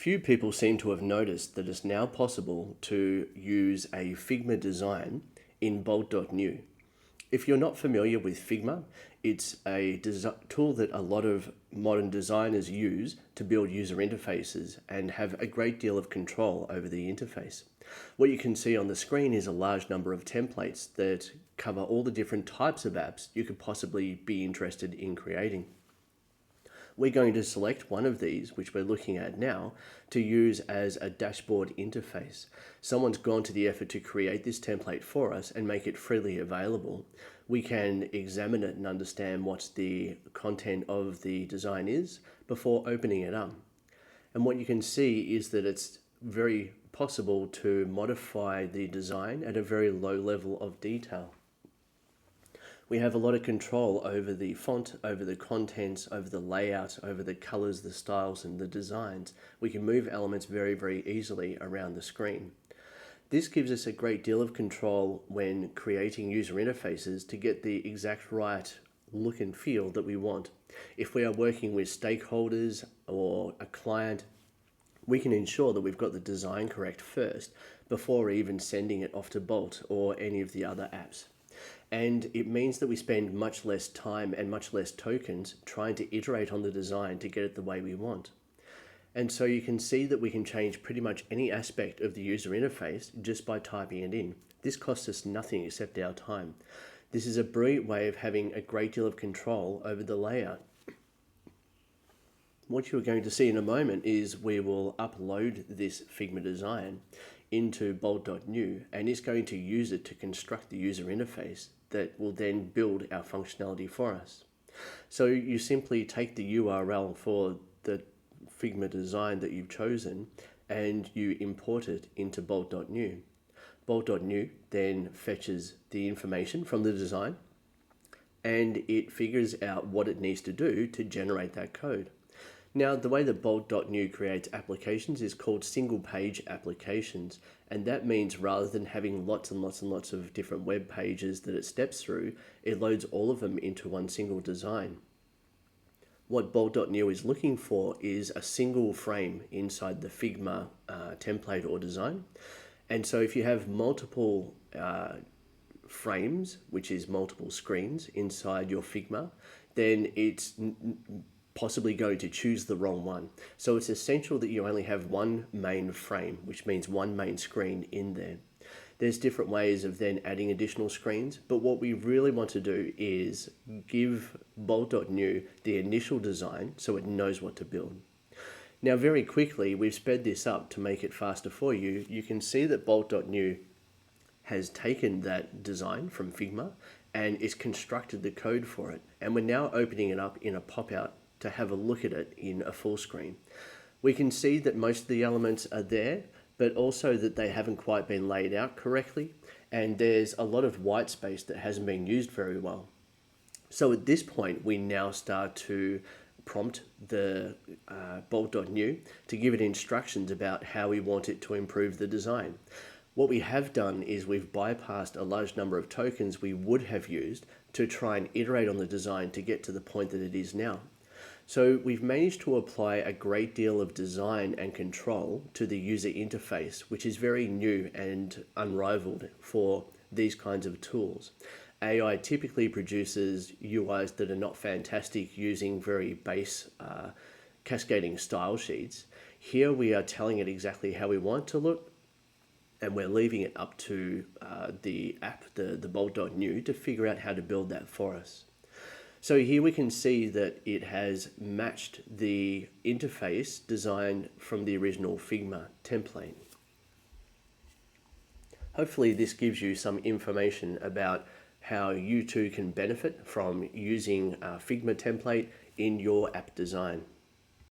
Few people seem to have noticed that it's now possible to use a Figma design in Bolt.New. If you're not familiar with Figma, it's a tool that a lot of modern designers use to build user interfaces and have a great deal of control over the interface. What you can see on the screen is a large number of templates that cover all the different types of apps you could possibly be interested in creating. We're going to select one of these, which we're looking at now, to use as a dashboard interface. Someone's gone to the effort to create this template for us and make it freely available. We can examine it and understand what the content of the design is before opening it up. And what you can see is that it's very possible to modify the design at a very low level of detail. We have a lot of control over the font, over the contents, over the layout, over the colors, the styles, and the designs. We can move elements very, very easily around the screen. This gives us a great deal of control when creating user interfaces to get the exact right look and feel that we want. If we are working with stakeholders or a client, we can ensure that we've got the design correct first before even sending it off to Bolt or any of the other apps. And it means that we spend much less time and much less tokens trying to iterate on the design to get it the way we want. And so you can see that we can change pretty much any aspect of the user interface just by typing it in. This costs us nothing except our time. This is a brilliant way of having a great deal of control over the layout. What you're going to see in a moment is we will upload this Figma design into Bolt.New, and it's going to use it to construct the user interface that will then build our functionality for us. So you simply take the URL for the Figma design that you've chosen and you import it into Bolt.New. Bolt.New then fetches the information from the design and it figures out what it needs to do to generate that code. Now, the way that Bolt.New creates applications is called single page applications. And that means rather than having lots and lots and lots of different web pages that it steps through, it loads all of them into one single design. What Bolt.New is looking for is a single frame inside the Figma template or design. And so if you have multiple frames, which is multiple screens inside your Figma, then it's possibly going to choose the wrong one. So it's essential that you only have one main frame, which means one main screen in there. There's different ways of then adding additional screens, but what we really want to do is give Bolt.New the initial design so it knows what to build. Now, very quickly, we've sped this up to make it faster for you. You can see that Bolt.New has taken that design from Figma and is constructed the code for it. And we're now opening it up in a pop-out to have a look at it in a full screen. We can see that most of the elements are there, but also that they haven't quite been laid out correctly, and there's a lot of white space that hasn't been used very well. So at this point, we now start to prompt the Bolt.New to give it instructions about how we want it to improve the design. What we have done is we've bypassed a large number of tokens we would have used to try and iterate on the design to get to the point that it is now. So we've managed to apply a great deal of design and control to the user interface, which is very new and unrivaled for these kinds of tools. AI typically produces UIs that are not fantastic using very base cascading style sheets. Here we are telling it exactly how we want to look, and we're leaving it up to the app, the Bolt.New, to figure out how to build that for us. So here we can see that it has matched the interface design from the original Figma template. Hopefully this gives you some information about how you too can benefit from using a Figma template in your app design.